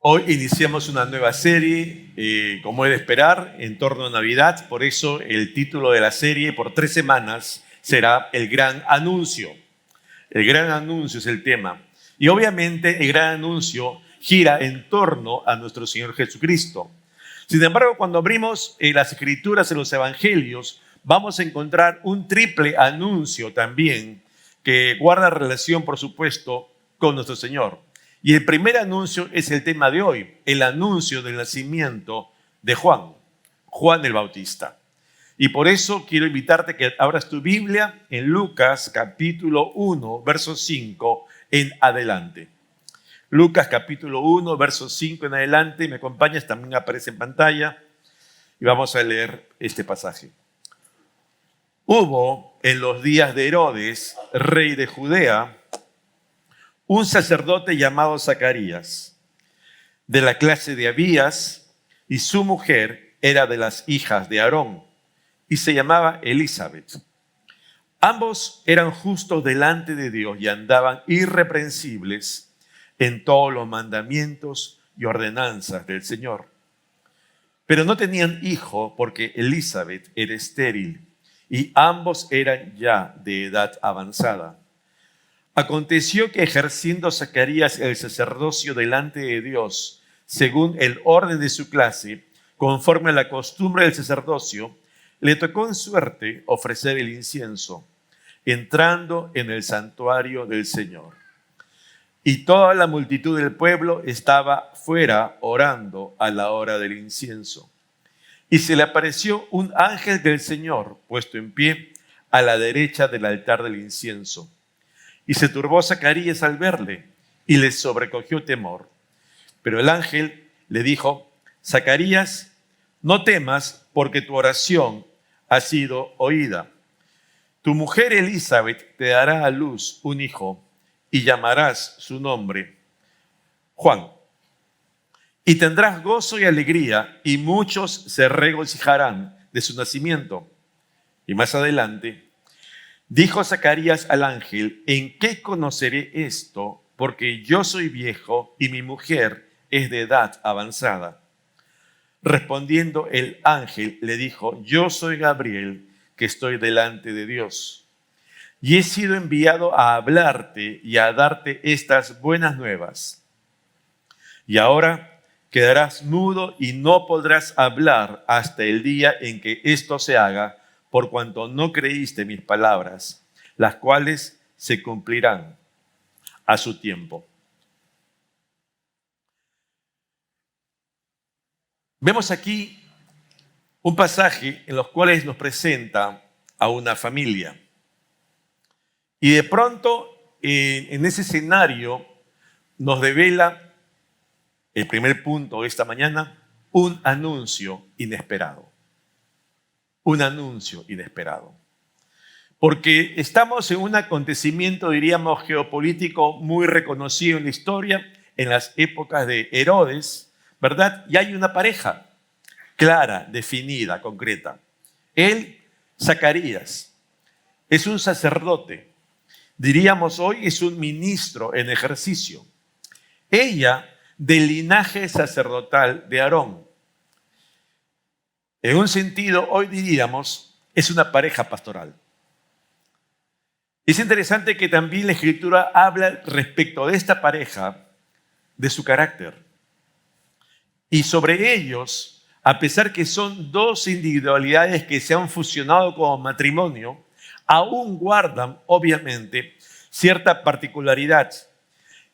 Hoy iniciamos una nueva serie, como es de esperar, en torno a Navidad. Por eso el título de la serie por 3 semanas será El Gran Anuncio. El Gran Anuncio es el tema. Y obviamente el Gran Anuncio gira en torno a nuestro Señor Jesucristo. Sin embargo, cuando abrimos las Escrituras en los Evangelios, vamos a encontrar un triple anuncio también que guarda relación, por supuesto, con nuestro Señor. Y el primer anuncio es el tema de hoy, el anuncio del nacimiento de Juan el Bautista. Y por eso quiero invitarte a que abras tu Biblia en Lucas capítulo 1, verso 5 en adelante. Lucas capítulo 1, verso 5 en adelante. Me acompañas, también aparece en pantalla. Y vamos a leer este pasaje. Hubo en los días de Herodes, rey de Judea, un sacerdote llamado Zacarías, de la clase de Abías, y su mujer era de las hijas de Aarón, y se llamaba Elizabeth. Ambos eran justos delante de Dios y andaban irreprensibles en todos los mandamientos y ordenanzas del Señor. Pero no tenían hijo porque Elizabeth era estéril, y ambos eran ya de edad avanzada. Aconteció que ejerciendo Zacarías el sacerdocio delante de Dios, según el orden de su clase, conforme a la costumbre del sacerdocio, le tocó en suerte ofrecer el incienso, entrando en el santuario del Señor. Y toda la multitud del pueblo estaba fuera orando a la hora del incienso. Y se le apareció un ángel del Señor, puesto en pie a la derecha del altar del incienso. Y se turbó Zacarías al verle, y le sobrecogió temor. Pero el ángel le dijo: Zacarías, no temas, porque tu oración ha sido oída. Tu mujer Elizabeth te dará a luz un hijo, y llamarás su nombre Juan. Y tendrás gozo y alegría, y muchos se regocijarán de su nacimiento. Y más adelante dijo Zacarías al ángel: ¿en qué conoceré esto? Porque yo soy viejo y mi mujer es de edad avanzada. Respondiendo el ángel le dijo: yo soy Gabriel, que estoy delante de Dios. Y he sido enviado a hablarte y a darte estas buenas nuevas. Y ahora quedarás mudo y no podrás hablar hasta el día en que esto se haga, por cuanto no creíste mis palabras, las cuales se cumplirán a su tiempo. Vemos aquí un pasaje en los cuales nos presenta a una familia. Y de pronto, en ese escenario, nos devela el primer punto de esta mañana, un anuncio inesperado. Un anuncio inesperado. Porque estamos en un acontecimiento, diríamos, geopolítico muy reconocido en la historia, en las épocas de Herodes, ¿verdad? Y hay una pareja clara, definida, concreta. Él, Zacarías, es un sacerdote. Diríamos hoy es un ministro en ejercicio. Ella, del linaje sacerdotal de Aarón. En un sentido, hoy diríamos, es una pareja pastoral. Es interesante que también la Escritura habla respecto de esta pareja, de su carácter. Y sobre ellos, a pesar que son dos individualidades que se han fusionado como matrimonio, aún guardan, obviamente, cierta particularidad.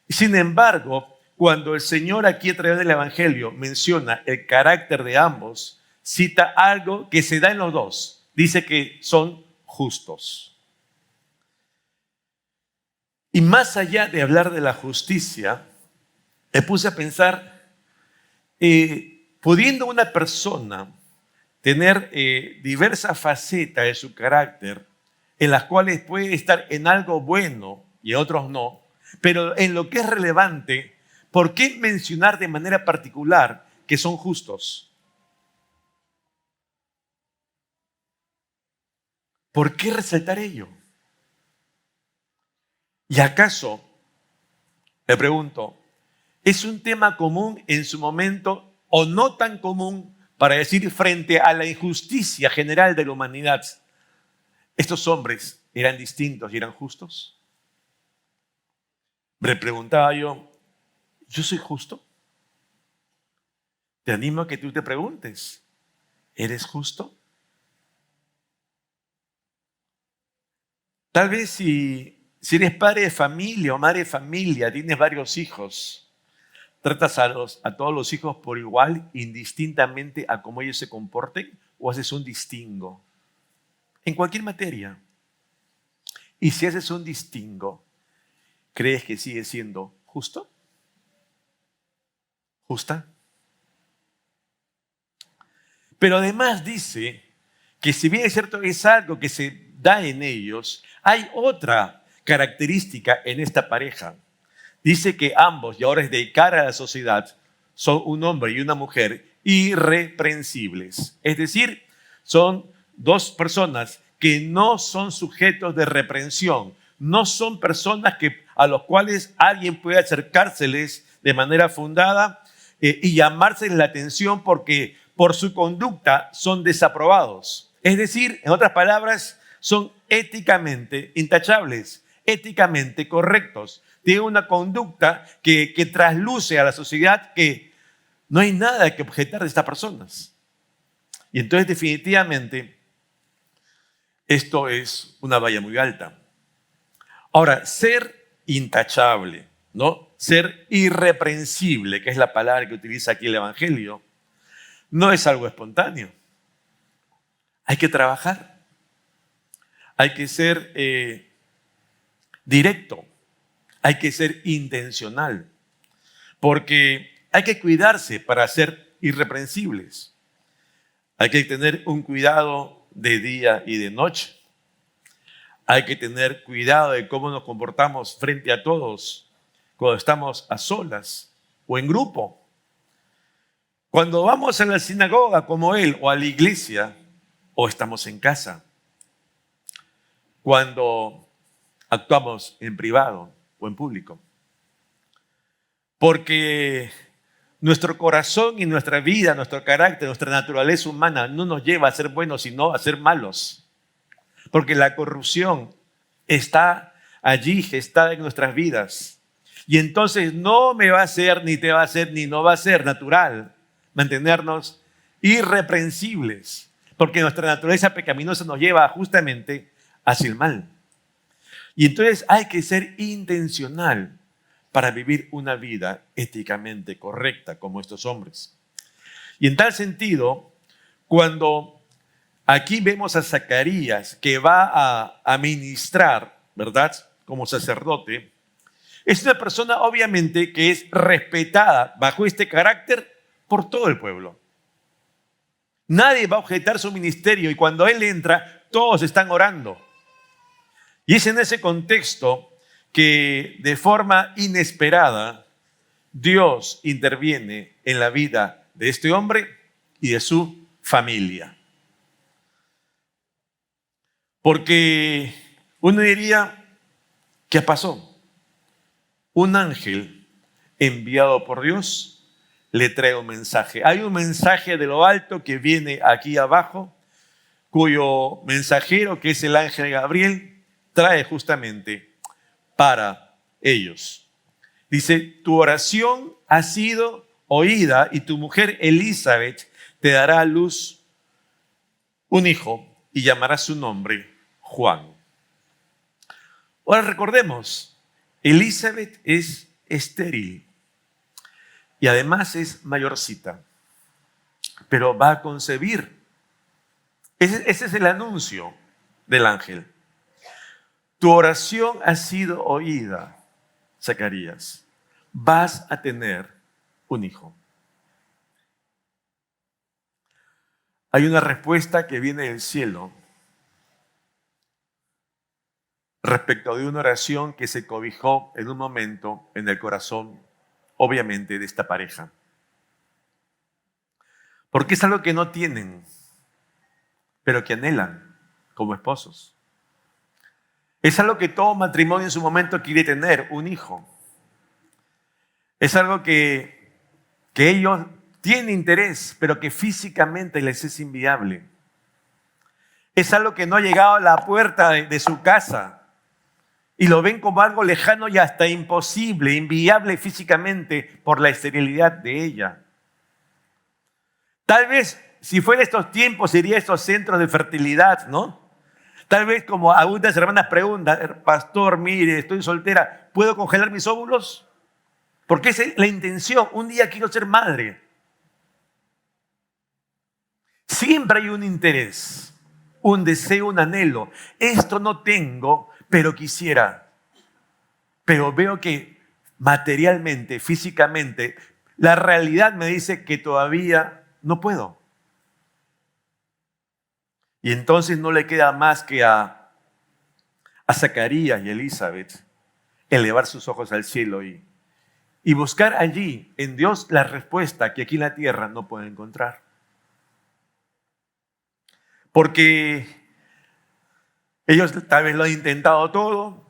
Sin embargo, cuando el Señor aquí a través del Evangelio menciona el carácter de ambos, cita algo que se da en los dos. Dice que son justos. Y más allá de hablar de la justicia, me puse a pensar, pudiendo una persona tener diversas facetas de su carácter, en las cuales puede estar en algo bueno y en otros no, pero en lo que es relevante, ¿por qué mencionar de manera particular que son justos? ¿Por qué resaltar ello? ¿Y acaso, me pregunto, es un tema común en su momento o no tan común para decir frente a la injusticia general de la humanidad. ¿Estos hombres eran distintos y eran justos? Me preguntaba ¿yo soy justo? Te animo a que tú te preguntes, ¿eres justo? Tal vez si eres padre de familia o madre de familia, tienes varios hijos, tratas a todos los hijos por igual, indistintamente a cómo ellos se comporten, o haces un distingo en cualquier materia. Y si haces un distingo, ¿crees que sigue siendo justo? ¿Justa? Pero además dice que si bien es cierto es algo que se da en ellos, hay otra característica en esta pareja. Dice que ambos, y ahora es de cara a la sociedad, son un hombre y una mujer irreprensibles. Es decir, son dos personas que no son sujetos de reprensión, no son personas a los cuales alguien puede acercárseles de manera fundada y llamarse la atención porque por su conducta son desaprobados. Es decir, en otras palabras, son éticamente intachables, éticamente correctos. Tienen una conducta que trasluce a la sociedad que no hay nada que objetar de estas personas. Y entonces definitivamente esto es una valla muy alta. Ahora, ser intachable, ¿no? Ser irreprensible, que es la palabra que utiliza aquí el Evangelio, no es algo espontáneo. Hay que trabajar. Hay que ser directo. Hay que ser intencional. Porque hay que cuidarse para ser irreprensibles. Hay que tener un cuidado de día y de noche. Hay que tener cuidado de cómo nos comportamos frente a todos cuando estamos a solas o en grupo. Cuando vamos a la sinagoga como él o a la iglesia o estamos en casa. Cuando actuamos en privado o en público. Porque nuestro corazón y nuestra vida, nuestro carácter, nuestra naturaleza humana no nos lleva a ser buenos, sino a ser malos. Porque la corrupción está allí, gestada en nuestras vidas. Y entonces no me va a ser, ni te va a ser, ni no va a ser natural mantenernos irreprensibles. Porque nuestra naturaleza pecaminosa nos lleva justamente hacia el mal. Y entonces hay que ser intencional para vivir una vida éticamente correcta como estos hombres. Y en tal sentido, cuando aquí vemos a Zacarías que va a ministrar, ¿verdad? Como sacerdote, es una persona obviamente que es respetada bajo este carácter por todo el pueblo. Nadie va a objetar su ministerio y cuando él entra, todos están orando. Y es en ese contexto que de forma inesperada Dios interviene en la vida de este hombre y de su familia. Porque uno diría, ¿qué pasó? Un ángel enviado por Dios le trae un mensaje. Hay un mensaje de lo alto que viene aquí abajo, cuyo mensajero, que es el ángel Gabriel, trae justamente para ellos. Dice, tu oración ha sido oída y tu mujer Elizabeth te dará a luz un hijo y llamará su nombre Juan. Ahora recordemos, Elizabeth es estéril y además es mayorcita, pero va a concebir. Ese es el anuncio del ángel. Tu oración ha sido oída, Zacarías. Vas a tener un hijo. Hay una respuesta que viene del cielo respecto de una oración que se cobijó en un momento en el corazón, obviamente, de esta pareja. Porque es algo que no tienen, pero que anhelan como esposos. Es algo que todo matrimonio en su momento quiere tener, un hijo. Es algo que ellos tienen interés, pero que físicamente les es inviable. Es algo que no ha llegado a la puerta de su casa y lo ven como algo lejano y hasta imposible, inviable físicamente por la esterilidad de ella. Tal vez, si fuera estos tiempos, iría a estos centros de fertilidad, ¿no? Tal vez como algunas hermanas preguntan, pastor, mire, estoy soltera, ¿puedo congelar mis óvulos? Porque esa es la intención, un día quiero ser madre. Siempre hay un interés, un deseo, un anhelo. Esto no tengo, pero quisiera. Pero veo que materialmente, físicamente, la realidad me dice que todavía no puedo. Y entonces no le queda más que a Zacarías y Elizabeth elevar sus ojos al cielo y buscar allí en Dios la respuesta que aquí en la tierra no pueden encontrar. Porque ellos tal vez lo han intentado todo,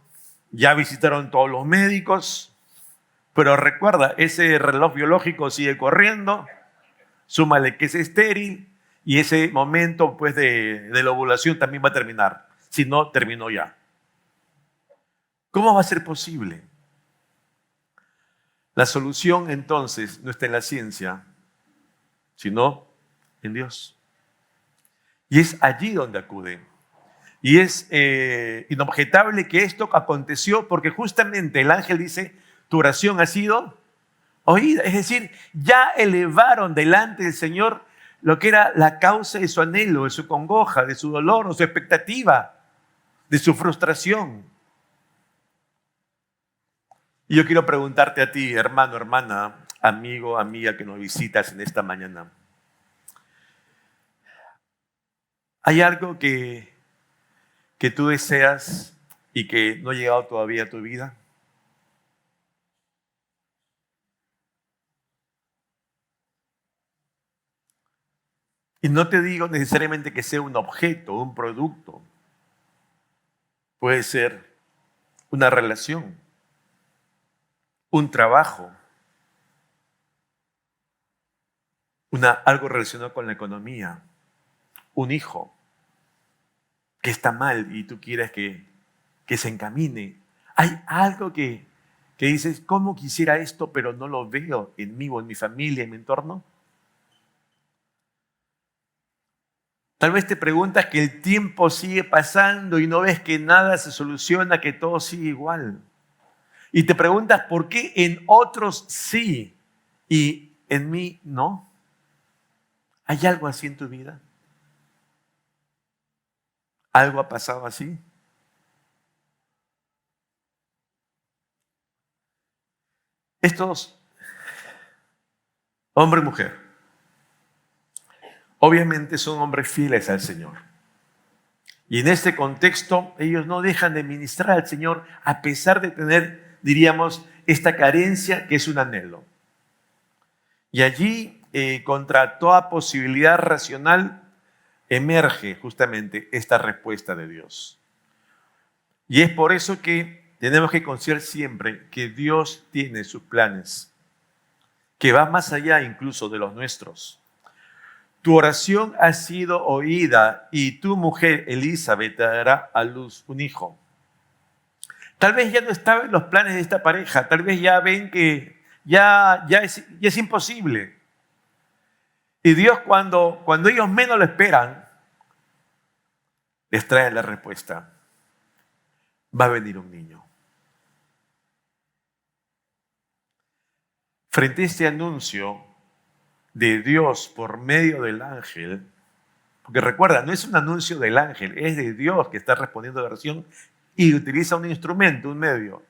ya visitaron todos los médicos, pero recuerda, ese reloj biológico sigue corriendo, súmale que es estéril y ese momento pues, de la ovulación también va a terminar, si no terminó ya. ¿Cómo va a ser posible? La solución entonces no está en la ciencia, sino en Dios. Y es allí donde acude. Y es inobjetable que esto aconteció porque justamente el ángel dice, tu oración ha sido oída. Es decir, ya elevaron delante del Señor lo que era la causa de su anhelo, de su congoja, de su dolor, de su expectativa, de su frustración. Y yo quiero preguntarte a ti, hermano, hermana, amigo, amiga que nos visitas en esta mañana. ¿Hay algo que tú deseas y que no ha llegado todavía a tu vida? Y no te digo necesariamente que sea un objeto, un producto. Puede ser una relación, un trabajo, algo relacionado con la economía, un hijo que está mal y tú quieres que se encamine. Hay algo que dices, ¿cómo quisiera esto, pero no lo veo en mí o en mi familia, en mi entorno? Tal vez te preguntas que el tiempo sigue pasando y no ves que nada se soluciona, que todo sigue igual. Y te preguntas por qué en otros sí y en mí no. ¿Hay algo así en tu vida? ¿Algo ha pasado así? Estos, hombre y mujer, obviamente son hombres fieles al Señor. Y en este contexto, ellos no dejan de ministrar al Señor a pesar de tener, diríamos, esta carencia que es un anhelo. Y allí, contra toda posibilidad racional, emerge justamente esta respuesta de Dios. Y es por eso que tenemos que considerar siempre que Dios tiene sus planes, que va más allá incluso de los nuestros. Tu oración ha sido oída y tu mujer Elizabeth dará a luz un hijo. Tal vez ya no estaban los planes de esta pareja, tal vez ya ven que ya es imposible. Y Dios cuando ellos menos lo esperan, les trae la respuesta. Va a venir un niño. Frente a este anuncio de Dios por medio del ángel, porque recuerda, no es un anuncio del ángel, es de Dios que está respondiendo a la oración y utiliza un instrumento, un medio,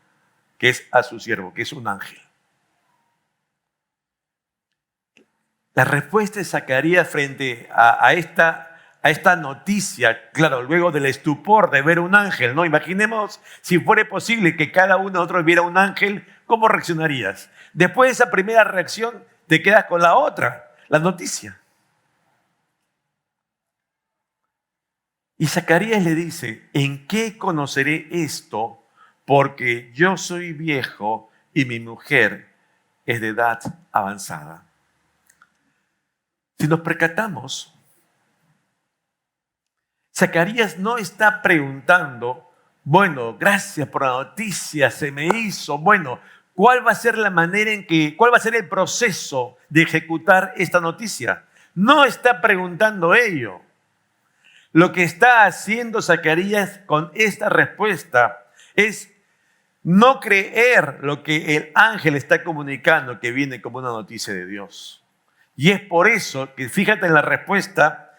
que es a su siervo, que es un ángel. La respuesta de Zacarías frente a esta noticia, claro, luego del estupor de ver un ángel, ¿no? Imaginemos si fuera posible que cada uno de nosotros viera un ángel, ¿cómo reaccionarías? Después de esa primera reacción, te quedas con la otra, la noticia. Y Zacarías le dice, ¿en qué conoceré esto? Porque yo soy viejo y mi mujer es de edad avanzada. Si nos percatamos, Zacarías no está preguntando, bueno, gracias por la noticia, se me hizo, bueno, ¿cuál va a ser la manera cuál va a ser el proceso de ejecutar esta noticia? No está preguntando ello. Lo que está haciendo Zacarías con esta respuesta es no creer lo que el ángel está comunicando que viene como una noticia de Dios. Y es por eso que fíjate en la respuesta,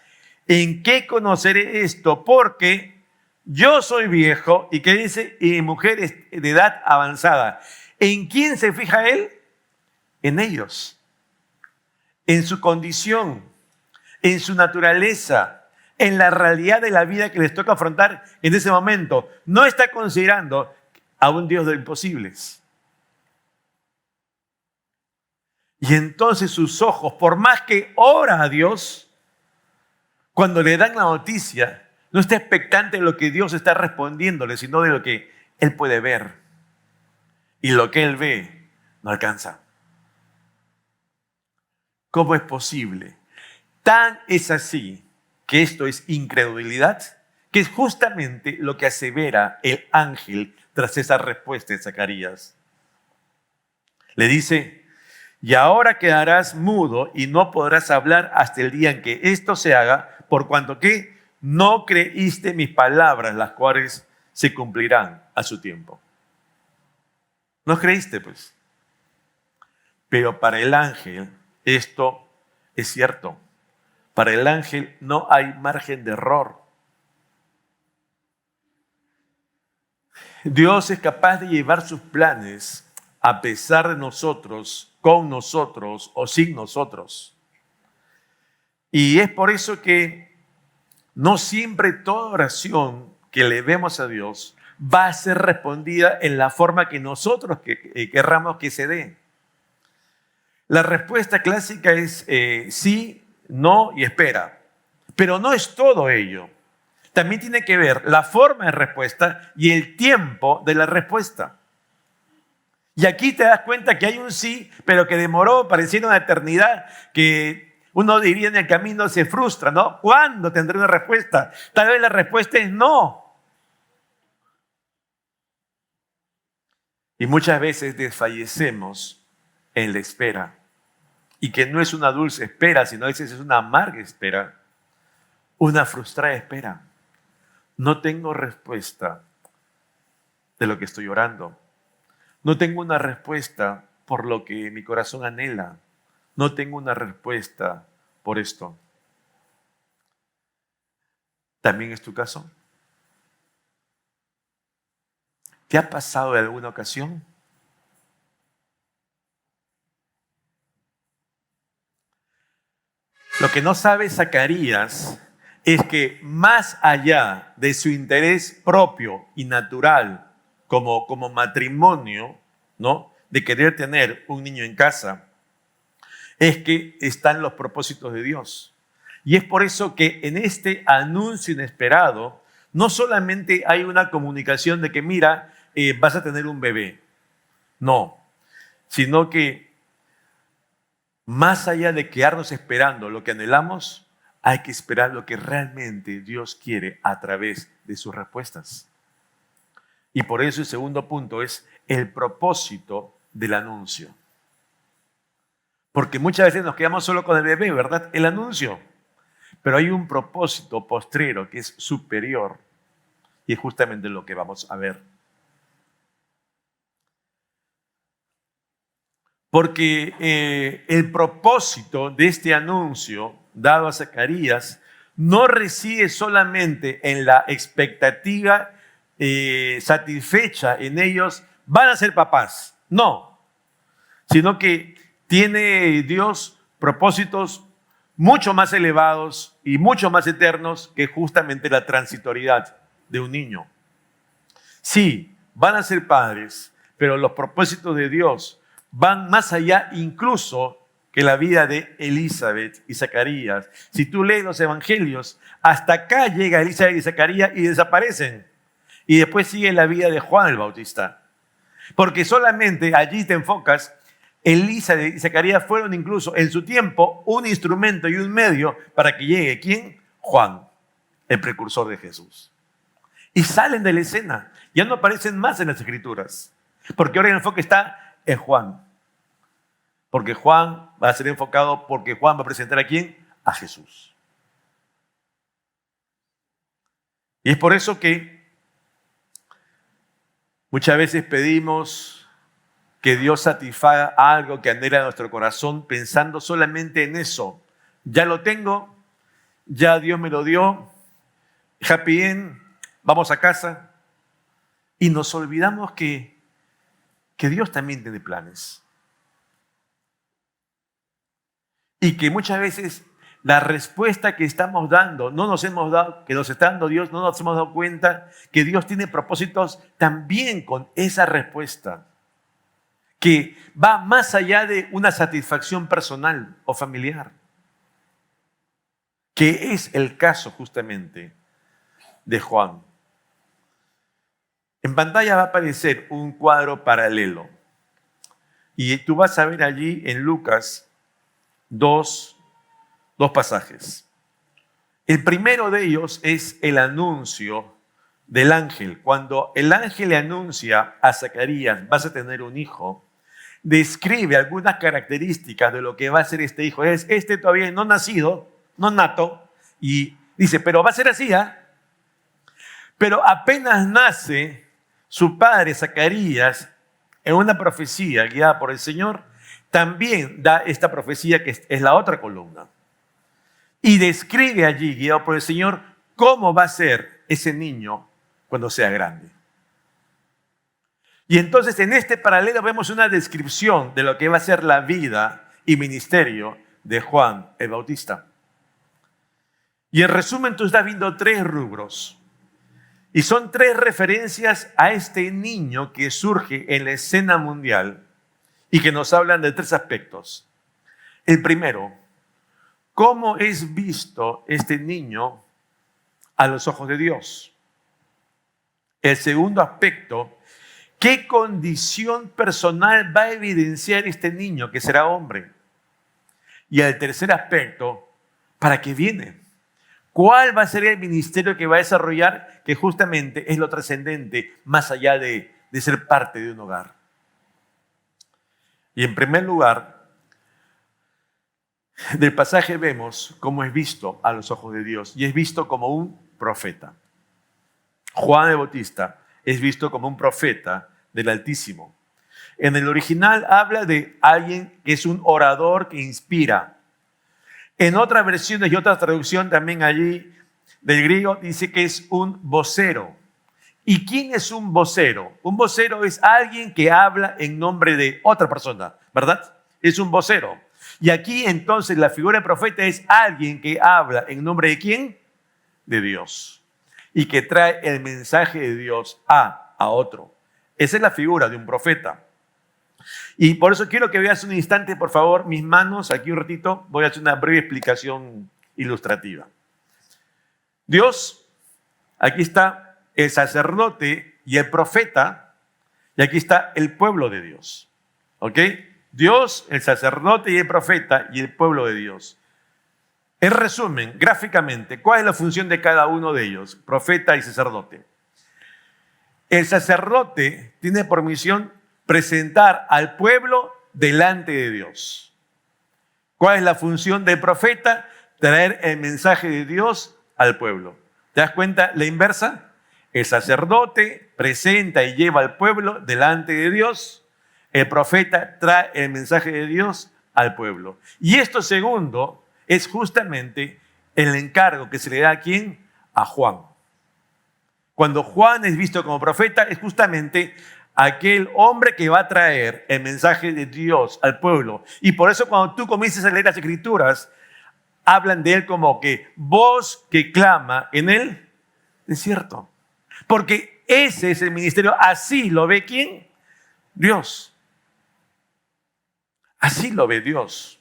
¿en qué conoceré esto? Porque yo soy viejo y que dice, y mi mujer es de edad avanzada. ¿En quién se fija él? En ellos, en su condición, en su naturaleza, en la realidad de la vida que les toca afrontar en ese momento. No está considerando a un Dios de imposibles. Y entonces sus ojos, por más que ora a Dios, cuando le dan la noticia, no está expectante de lo que Dios está respondiéndole, sino de lo que él puede ver. Y lo que él ve no alcanza. ¿Cómo es posible? Tan es así que esto es incredulidad, que es justamente lo que asevera el ángel tras esa respuesta de Zacarías. Le dice, y ahora quedarás mudo y no podrás hablar hasta el día en que esto se haga, por cuanto que no creíste mis palabras, las cuales se cumplirán a su tiempo. No creíste, pues. Pero para el ángel esto es cierto. Para el ángel no hay margen de error. Dios es capaz de llevar sus planes a pesar de nosotros, con nosotros o sin nosotros. Y es por eso que no siempre toda oración que le demos a Dios va a ser respondida en la forma que nosotros querramos que se dé. La respuesta clásica es sí, no y espera. Pero no es todo ello. También tiene que ver la forma de respuesta y el tiempo de la respuesta. Y aquí te das cuenta que hay un sí, pero que demoró, pareciera una eternidad, que uno diría en el camino se frustra, ¿no? ¿Cuándo tendré una respuesta? Tal vez la respuesta es no. Y muchas veces desfallecemos en la espera. Y que no es una dulce espera, sino a veces es una amarga espera. Una frustrada espera. No tengo respuesta de lo que estoy orando. No tengo una respuesta por lo que mi corazón anhela. No tengo una respuesta por esto. ¿También es tu caso? ¿Te ha pasado en alguna ocasión? Lo que no sabe Zacarías es que más allá de su interés propio y natural como matrimonio, ¿no?, de querer tener un niño en casa, es que están los propósitos de Dios. Y es por eso que en este anuncio inesperado no solamente hay una comunicación de que mira, vas a tener un bebé. No, sino que más allá de quedarnos esperando lo que anhelamos, hay que esperar lo que realmente Dios quiere a través de sus respuestas. Y por eso el segundo punto es el propósito del anuncio. Porque muchas veces nos quedamos solo con el bebé, ¿verdad? El anuncio. Pero hay un propósito postrero que es superior. Y es justamente lo que vamos a ver. Porque el propósito de este anuncio dado a Zacarías no reside solamente en la expectativa satisfecha en ellos, van a ser papás. No, sino que tiene Dios propósitos mucho más elevados y mucho más eternos que justamente la transitoriedad de un niño. Sí, van a ser padres, pero los propósitos de Dios van más allá incluso que la vida de Elizabeth y Zacarías. Si tú lees los evangelios, hasta acá llega Elizabeth y Zacarías y desaparecen. Y después sigue la vida de Juan el Bautista. Porque solamente allí te enfocas Elizabeth y Zacarías fueron incluso en su tiempo un instrumento y un medio para que llegue, ¿quién? Juan, el precursor de Jesús. Y salen de la escena, ya no aparecen más en las Escrituras, porque ahora el enfoque está en Juan. Porque Juan va a ser enfocado, porque Juan va a presentar a ¿quién? A Jesús. Y es por eso que muchas veces pedimos que Dios satisfaga algo que anhela nuestro corazón pensando solamente en eso. Ya lo tengo, ya Dios me lo dio, happy end, vamos a casa. Y nos olvidamos que Dios también tiene planes. Y que muchas veces la respuesta que estamos dando, que nos está dando Dios, no nos hemos dado cuenta que Dios tiene propósitos también con esa respuesta, que va más allá de una satisfacción personal o familiar, que es el caso justamente de Juan. En pantalla va a aparecer un cuadro paralelo y tú vas a ver allí en Lucas dos pasajes. El primero de ellos es el anuncio del ángel. Cuando el ángel le anuncia a Zacarías, vas a tener un hijo, describe algunas características de lo que va a ser este hijo. Es este todavía no nacido, no nato, y dice, pero va a ser así, ¿ah? Pero apenas nace, su padre Zacarías, en una profecía guiada por el Señor, también da esta profecía que es la otra columna. Y describe allí, guiado por el Señor, cómo va a ser ese niño cuando sea grande. Y entonces en este paralelo vemos una descripción de lo que va a ser la vida y ministerio de Juan el Bautista. Y en resumen tú estás viendo 3 rubros. Y son 3 referencias a este niño que surge en la escena mundial y que nos hablan de 3 aspectos. El primero, ¿cómo es visto este niño a los ojos de Dios? El segundo aspecto, ¿qué condición personal va a evidenciar este niño que será hombre? Y el tercer aspecto, ¿para qué viene? ¿Cuál va a ser el ministerio que va a desarrollar? Que justamente es lo trascendente, más allá de ser parte de un hogar. Y en primer lugar, del pasaje vemos cómo es visto a los ojos de Dios. Y es visto como un profeta. Juan el Bautista es visto como un profeta del Altísimo. En el original habla de alguien que es un orador que inspira. En otras versiones y otra traducción también allí del griego dice que es un vocero. ¿Y quién es un vocero? Un vocero es alguien que habla en nombre de otra persona, ¿verdad? Es un vocero. Y aquí entonces la figura de profeta es alguien que habla en nombre de ¿quién? De Dios. Y que trae el mensaje de Dios a otro. Esa es la figura de un profeta. Y por eso quiero que veas un instante, por favor, mis manos, aquí un ratito, voy a hacer una breve explicación ilustrativa. Dios, aquí está el sacerdote y el profeta, y aquí está el pueblo de Dios. ¿Ok? Dios, el sacerdote y el profeta y el pueblo de Dios. En resumen, gráficamente, ¿cuál es la función de cada uno de ellos? Profeta y sacerdote. El sacerdote tiene por misión presentar al pueblo delante de Dios. ¿Cuál es la función del profeta? Traer el mensaje de Dios al pueblo. ¿Te das cuenta la inversa? El sacerdote presenta y lleva al pueblo delante de Dios. El profeta trae el mensaje de Dios al pueblo. Y esto segundo es justamente el encargo que se le da a ¿quién? A Juan. Cuando Juan es visto como profeta es justamente aquel hombre que va a traer el mensaje de Dios al pueblo. Y por eso cuando tú comienzas a leer las Escrituras, hablan de él como que voz que clama en el desierto. Porque ese es el ministerio, así lo ve ¿quién? Dios. Así lo ve Dios.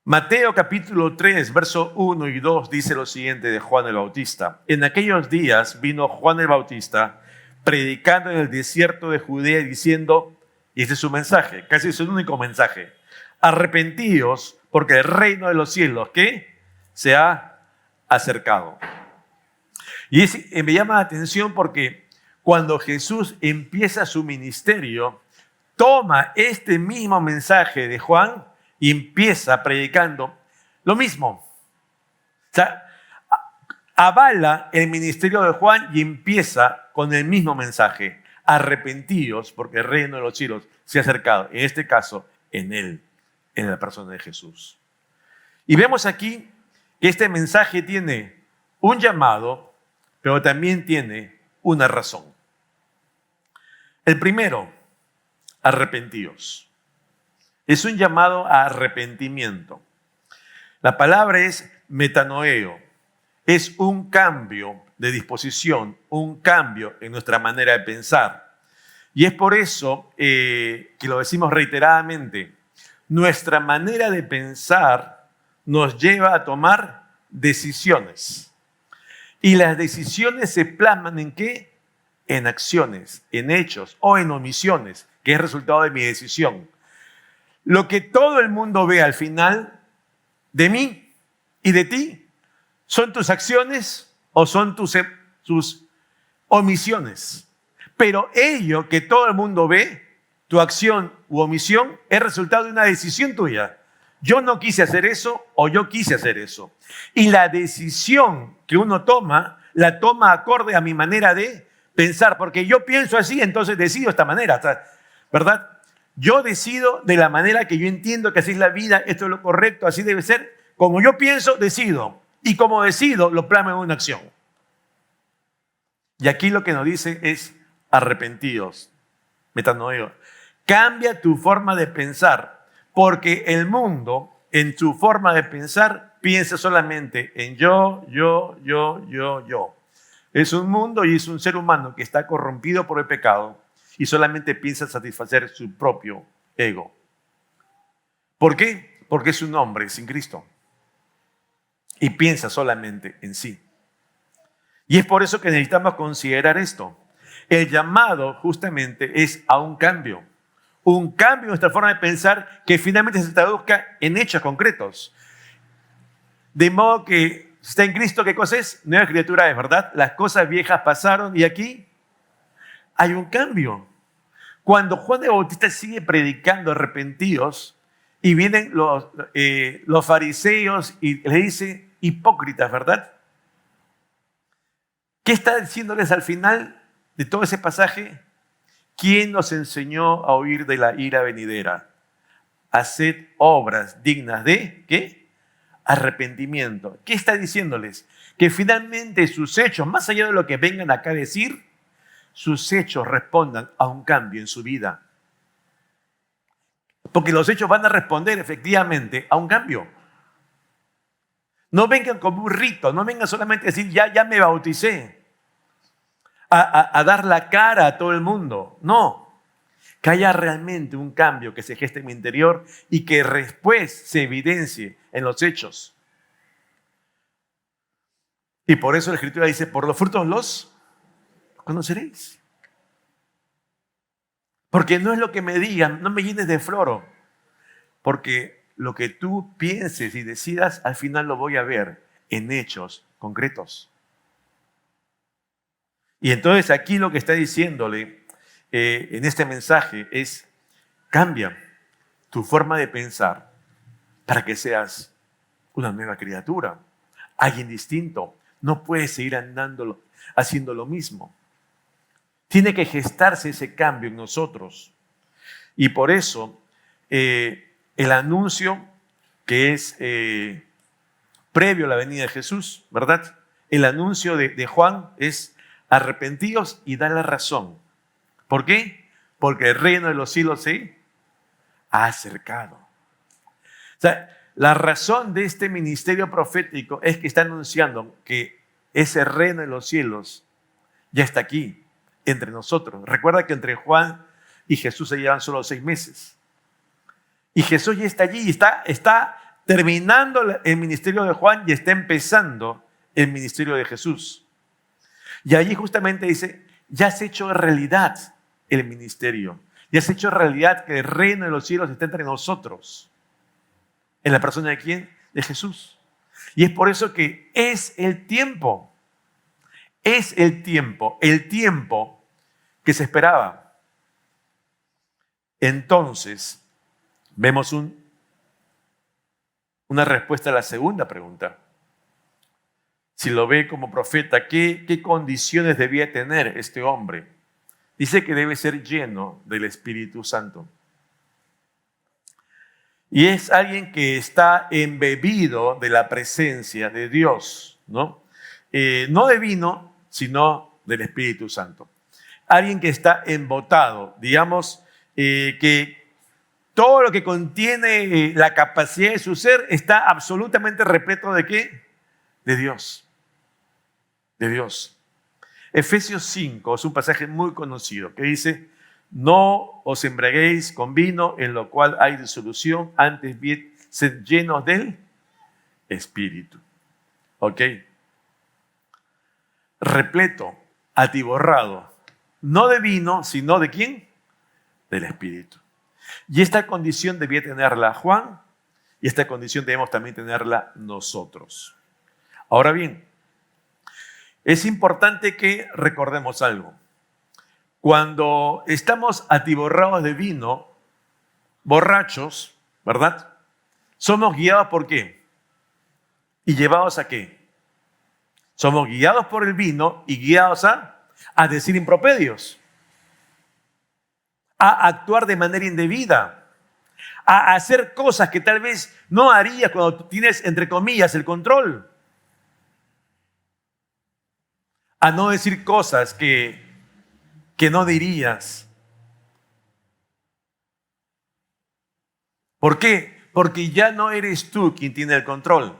Mateo capítulo 3, verso 1 y 2 dice lo siguiente de Juan el Bautista. En aquellos días vino Juan el Bautista predicando en el desierto de Judea diciendo, Y este es su mensaje, casi es el único mensaje. Arrepentíos porque el reino de los cielos, ¿qué? Se ha acercado. Y me llama la atención porque cuando Jesús empieza su ministerio, toma este mismo mensaje de Juan y empieza predicando lo mismo. O sea, avala el ministerio de Juan y empieza con el mismo mensaje. Arrepentíos porque el reino de los cielos se ha acercado. En este caso, en él, en la persona de Jesús. Y vemos aquí que este mensaje tiene un llamado, pero también tiene una razón. El primero, arrepentíos. Es un llamado a arrepentimiento. La palabra es metanoeo. Es un cambio de disposición, un cambio en nuestra manera de pensar. Y es por eso que lo decimos reiteradamente. Nuestra manera de pensar nos lleva a tomar decisiones. Y las decisiones se plasman ¿en qué? En acciones, en hechos o en omisiones, que es resultado de mi decisión. Lo que todo el mundo ve al final de mí y de ti, ¿son tus acciones o son tus omisiones? Pero ello que todo el mundo ve, tu acción u omisión, es resultado de una decisión tuya. Yo no quise hacer eso o yo quise hacer eso. Y la decisión que uno toma, la toma acorde a mi manera de pensar, porque yo pienso así, entonces decido de esta manera, ¿verdad? Yo decido de la manera que yo entiendo que así es la vida, esto es lo correcto, así debe ser. Como yo pienso, decido. Y como decido, lo plasmo en una acción. Y aquí lo que nos dice es arrepentidos, metanoeo. Cambia tu forma de pensar, porque el mundo, en su forma de pensar, piensa solamente en yo. Es un mundo y es un ser humano que está corrompido por el pecado y solamente piensa satisfacer su propio ego. ¿Por qué? Porque es un hombre sin Cristo y piensa solamente en sí. Y es por eso que necesitamos considerar esto. El llamado justamente es a un cambio en nuestra forma de pensar que finalmente se traduzca en hechos concretos. De modo que si está en Cristo, ¿qué cosa es? Nueva criatura es, ¿verdad? Las cosas viejas pasaron y aquí hay un cambio. Cuando Juan el Bautista sigue predicando arrepentidos y vienen los fariseos y le dice hipócritas, ¿verdad? ¿Qué está diciéndoles al final de todo ese pasaje? ¿Quién nos enseñó a huir de la ira venidera? Haced obras dignas de, ¿qué? Arrepentimiento. ¿Qué está diciéndoles? Que finalmente sus hechos, más allá de lo que vengan acá a decir, sus hechos respondan a un cambio en su vida. Porque los hechos van a responder efectivamente a un cambio. No vengan como un rito, no vengan solamente a decir, ya me bauticé, a dar la cara a todo el mundo. No, que haya realmente un cambio que se geste en mi interior y que después se evidencie en los hechos. Y por eso la Escritura dice, por los frutos los conoceréis. Porque no es lo que me digan, no me llenes de floro. Porque lo que tú pienses y decidas, al final lo voy a ver en hechos concretos. Y entonces aquí lo que está diciéndole en este mensaje es, cambia tu forma de pensar para que seas una nueva criatura, alguien distinto. No puedes seguir andando haciendo lo mismo. Tiene que gestarse ese cambio en nosotros. Y por eso el anuncio que es previo a la venida de Jesús, ¿verdad? El anuncio de Juan es arrepentíos y da la razón. ¿Por qué? Porque el reino de los cielos se ha acercado. O sea, la razón de este ministerio profético es que está anunciando que ese reino de los cielos ya está aquí, entre nosotros. Recuerda que entre Juan y Jesús se llevan solo 6 meses. Y Jesús ya está allí, está terminando el ministerio de Juan y está empezando el ministerio de Jesús. Y allí justamente dice, ya se ha hecho realidad el ministerio. Y has hecho realidad que el reino de los cielos esté entre nosotros. ¿En la persona de quién? De Jesús. Y es por eso que es el tiempo. Es el tiempo que se esperaba. Entonces, vemos una respuesta a la segunda pregunta. Si lo ve como profeta, ¿qué condiciones debía tener este hombre? Dice que debe ser lleno del Espíritu Santo. Y es alguien que está embebido de la presencia de Dios, ¿no? No de vino, sino del Espíritu Santo. Alguien que está embotado, digamos, que todo lo que contiene la capacidad de su ser está absolutamente repleto ¿de qué? De Dios. De Dios. Efesios 5 es un pasaje muy conocido que dice: no os embriaguéis con vino en lo cual hay disolución, antes bien sed llenos del Espíritu. ¿Ok? Repleto, atiborrado, no de vino, sino ¿de quién? Del Espíritu. Y esta condición debía tenerla Juan, y esta condición debemos también tenerla nosotros. Ahora bien, es importante que recordemos algo. Cuando estamos atiborrados de vino, borrachos, ¿verdad? Somos guiados ¿por qué? ¿Y llevados a qué? Somos guiados por el vino y guiados a decir improperios, a actuar de manera indebida, a hacer cosas que tal vez no harías cuando tienes, entre comillas, el control, a no decir cosas que no dirías. ¿Por qué? Porque ya no eres tú quien tiene el control.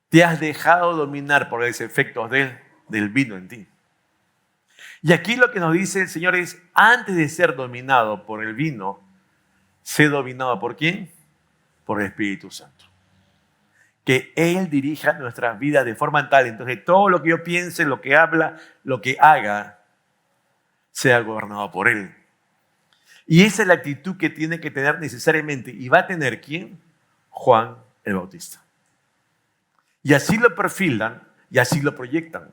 Te has dejado dominar por los efectos del vino en ti. Y aquí lo que nos dice el Señor es: antes de ser dominado por el vino, sé dominado ¿por quién? Por el Espíritu Santo. Que Él dirija nuestras vidas de forma tal, entonces todo lo que yo piense, lo que habla, lo que haga, sea gobernado por Él. Y esa es la actitud que tiene que tener necesariamente, y va a tener ¿quién? Juan el Bautista. Y así lo perfilan y así lo proyectan.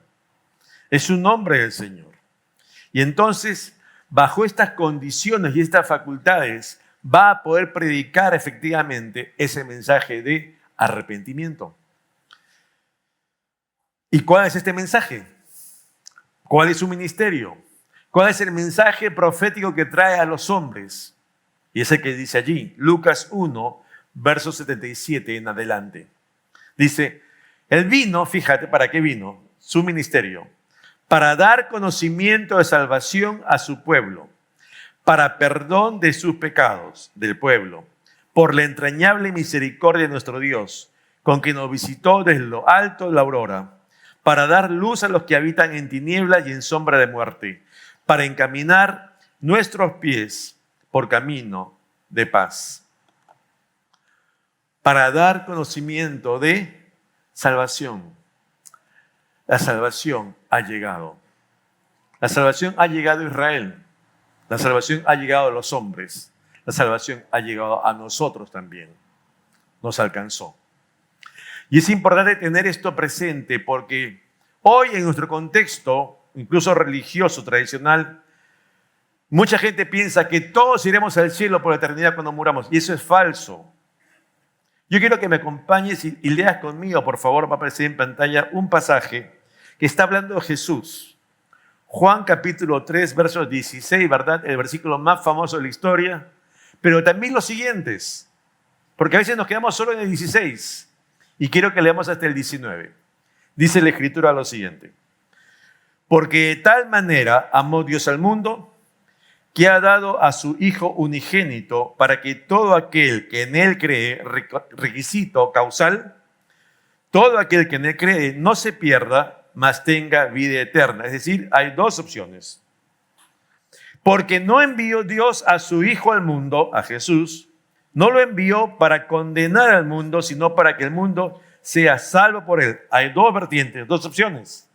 Es un hombre del Señor. Y entonces, bajo estas condiciones y estas facultades, va a poder predicar efectivamente ese mensaje de arrepentimiento. ¿Y cuál es este mensaje? ¿Cuál es su ministerio? ¿Cuál es el mensaje profético que trae a los hombres? Y ese que dice allí, Lucas 1, verso 77 en adelante. Dice: él vino, fíjate, ¿para qué vino? Su ministerio. Para dar conocimiento de salvación a su pueblo, para perdón de sus pecados del pueblo, por la entrañable misericordia de nuestro Dios, con quien nos visitó desde lo alto de la aurora, para dar luz a los que habitan en tinieblas y en sombra de muerte, para encaminar nuestros pies por camino de paz. Para dar conocimiento de salvación. La salvación ha llegado. La salvación ha llegado a Israel. La salvación ha llegado a los hombres. La salvación ha llegado a nosotros también. Nos alcanzó. Y es importante tener esto presente porque hoy en nuestro contexto, incluso religioso, tradicional, mucha gente piensa que todos iremos al cielo por la eternidad cuando muramos. Y eso es falso. Yo quiero que me acompañes y leas conmigo, por favor, va a aparecer en pantalla un pasaje que está hablando de Jesús. Juan capítulo 3, verso 16, ¿verdad? El versículo más famoso de la historia. Pero también los siguientes, porque a veces nos quedamos solo en el 16 y quiero que leamos hasta el 19. Dice la Escritura lo siguiente: porque de tal manera amó Dios al mundo, que ha dado a su Hijo unigénito, para que todo aquel que en Él cree, requisito causal, todo aquel que en Él cree no se pierda, mas tenga vida eterna. Es decir, hay dos opciones. Porque no envió Dios a su Hijo al mundo, a Jesús, no lo envió para condenar al mundo, sino para que el mundo sea salvo por Él. Hay dos vertientes, dos opciones.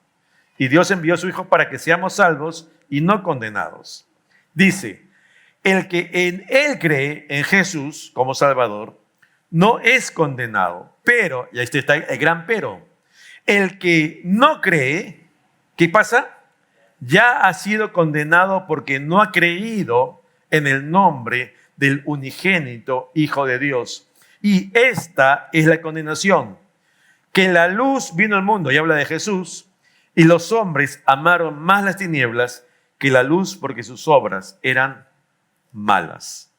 Y Dios envió a su Hijo para que seamos salvos y no condenados. Dice: el que en Él cree, en Jesús como Salvador, no es condenado. Pero, y ahí está el gran pero, el que no cree, ¿qué pasa? Ya ha sido condenado porque no ha creído en el nombre del unigénito Hijo de Dios. Y esta es la condenación, que la luz vino al mundo, y habla de Jesús, y los hombres amaron más las tinieblas que la luz porque sus obras eran malas.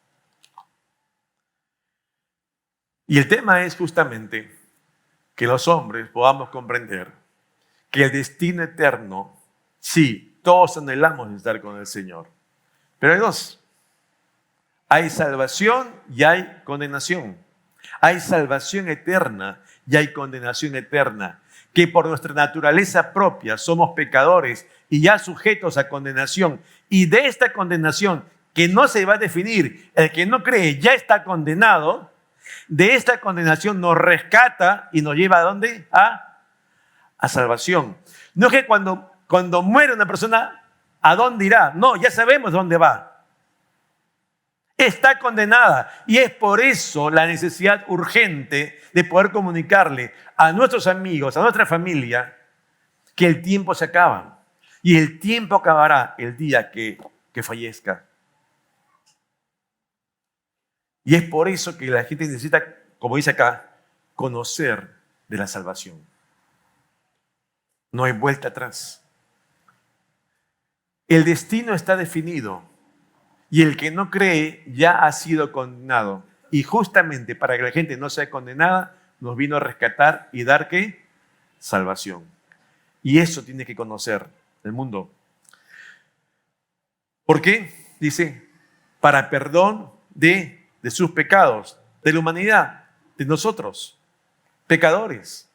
Y el tema es justamente que los hombres podamos comprender que el destino eterno, sí, todos anhelamos estar con el Señor, pero hay dos. Hay salvación y hay condenación. Hay salvación eterna y hay condenación eterna. Que por nuestra naturaleza propia somos pecadores y ya sujetos a condenación. Y de esta condenación que no se va a definir, el que no cree ya está condenado, de esta condenación nos rescata y nos lleva ¿a dónde? A salvación. No es que cuando muere una persona, ¿a dónde irá? No, ya sabemos dónde va. Está condenada y es por eso la necesidad urgente de poder comunicarle a nuestros amigos, a nuestra familia, que el tiempo se acaba y el tiempo acabará el día que fallezca. Y es por eso que la gente necesita, como dice acá, conocer de la salvación. No hay vuelta atrás. El destino está definido. Y el que no cree ya ha sido condenado. Y justamente para que la gente no sea condenada, nos vino a rescatar y dar ¿qué? Salvación. Y eso tiene que conocer el mundo. ¿Por qué? Dice, para perdón de sus pecados, de la humanidad, de nosotros, pecadores.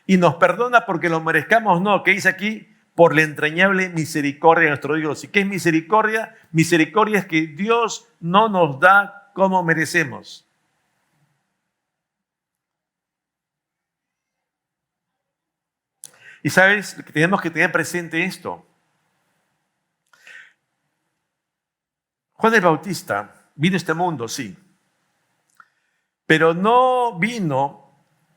Y nos perdona porque lo merezcamos, no. ¿Qué dice aquí? Por la entrañable misericordia de nuestro Dios. ¿Y qué es misericordia? Misericordia es que Dios no nos da como merecemos. Y sabes, tenemos que tener presente esto. Juan el Bautista vino a este mundo, sí, pero no vino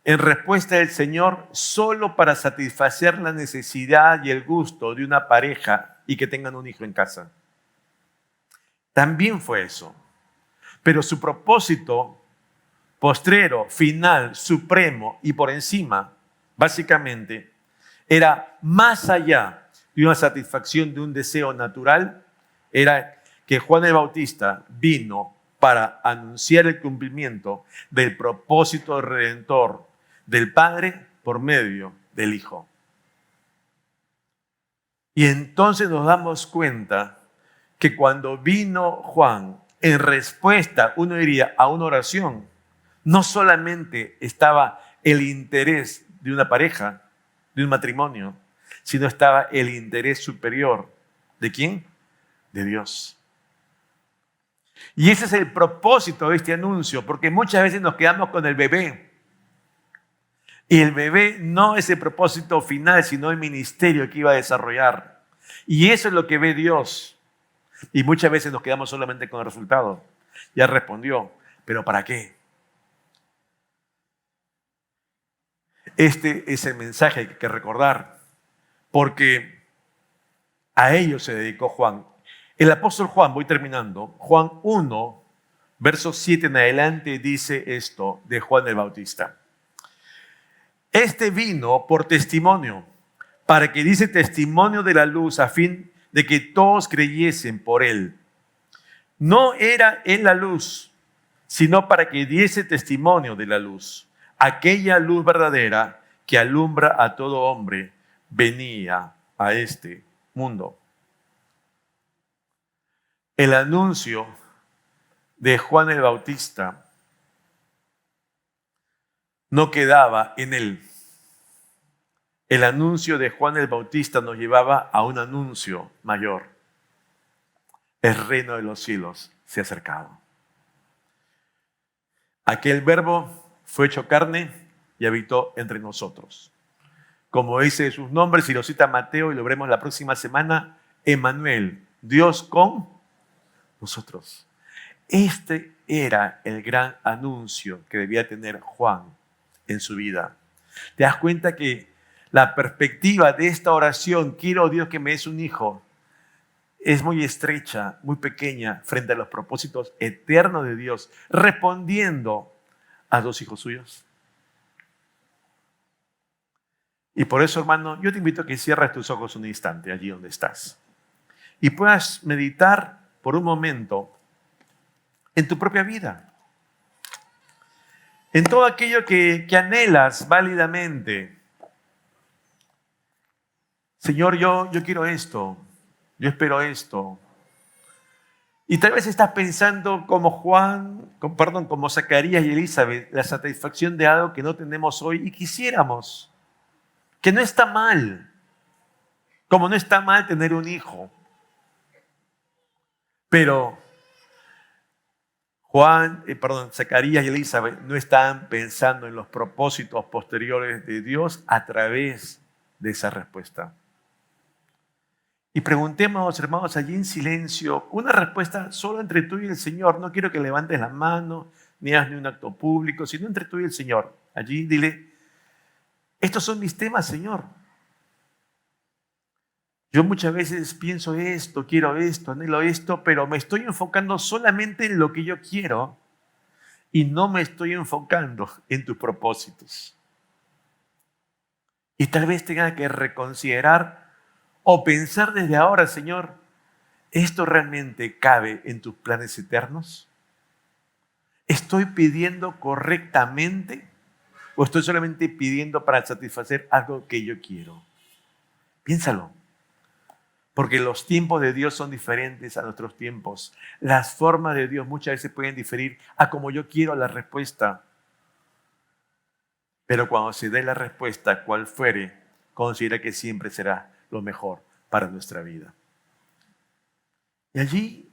en respuesta del Señor solo para satisfacer la necesidad y el gusto de una pareja y que tengan un hijo en casa. También fue eso. Pero su propósito postrero, final, supremo y por encima, básicamente, era más allá de una satisfacción de un deseo natural, era que Juan el Bautista vino para anunciar el cumplimiento del propósito redentor del Padre por medio del Hijo. Y entonces nos damos cuenta que cuando vino Juan, en respuesta, uno diría, a una oración, no solamente estaba el interés de una pareja, de un matrimonio, sino estaba el interés superior. ¿De quién? De Dios. Y ese es el propósito de este anuncio, porque muchas veces nos quedamos con el bebé. Y el bebé no es el propósito final, sino el ministerio que iba a desarrollar. Y eso es lo que ve Dios. Y muchas veces nos quedamos solamente con el resultado. Ya respondió, pero ¿para qué? Este es el mensaje que hay que recordar, porque a ello se dedicó Juan. El apóstol Juan, voy terminando, Juan 1, versos 7 en adelante, dice esto de Juan el Bautista. Este vino por testimonio, para que dice testimonio de la luz, a fin de que todos creyesen por él. No era él la luz, sino para que diese testimonio de la luz. Aquella luz verdadera que alumbra a todo hombre venía a este mundo. El anuncio de Juan el Bautista no quedaba en él. El anuncio de Juan el Bautista nos llevaba a un anuncio mayor. El reino de los cielos se ha acercado. Aquel verbo fue hecho carne y habitó entre nosotros. Como dice sus nombres, y lo cita Mateo y lo veremos la próxima semana, Emmanuel, Dios con nosotros. Este era el gran anuncio que debía tener Juan en su vida. ¿Te das cuenta que la perspectiva de esta oración, quiero Dios que me des un hijo, es muy estrecha, muy pequeña frente a los propósitos eternos de Dios, respondiendo a dos hijos suyos? Y por eso, hermano, yo te invito a que cierres tus ojos un instante allí donde estás y puedas meditar por un momento en tu propia vida, en todo aquello que anhelas válidamente. Señor, yo quiero esto, yo espero esto. Y tal vez estás pensando como como Zacarías y Elizabeth, la satisfacción de algo que no tenemos hoy y quisiéramos, que no está mal, como no está mal tener un hijo. Pero Zacarías y Elizabeth no estaban pensando en los propósitos posteriores de Dios a través de esa respuesta. Y preguntemos, hermanos, allí en silencio, una respuesta solo entre tú y el Señor. No quiero que levantes la mano, ni hagas ni un acto público, sino entre tú y el Señor. Allí dile, estos son mis temas, Señor. Yo muchas veces pienso esto, quiero esto, anhelo esto, pero me estoy enfocando solamente en lo que yo quiero y no me estoy enfocando en tus propósitos. Y tal vez tenga que reconsiderar o pensar desde ahora, Señor, ¿esto realmente cabe en tus planes eternos? ¿Estoy pidiendo correctamente o estoy solamente pidiendo para satisfacer algo que yo quiero? Piénsalo. Porque los tiempos de Dios son diferentes a nuestros tiempos. Las formas de Dios muchas veces pueden diferir a como yo quiero la respuesta. Pero cuando se dé la respuesta, cual fuere, considera que siempre será lo mejor para nuestra vida. Y allí,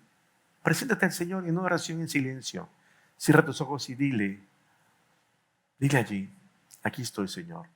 preséntate al Señor en una oración en silencio. Cierra tus ojos y dile allí, aquí estoy, Señor.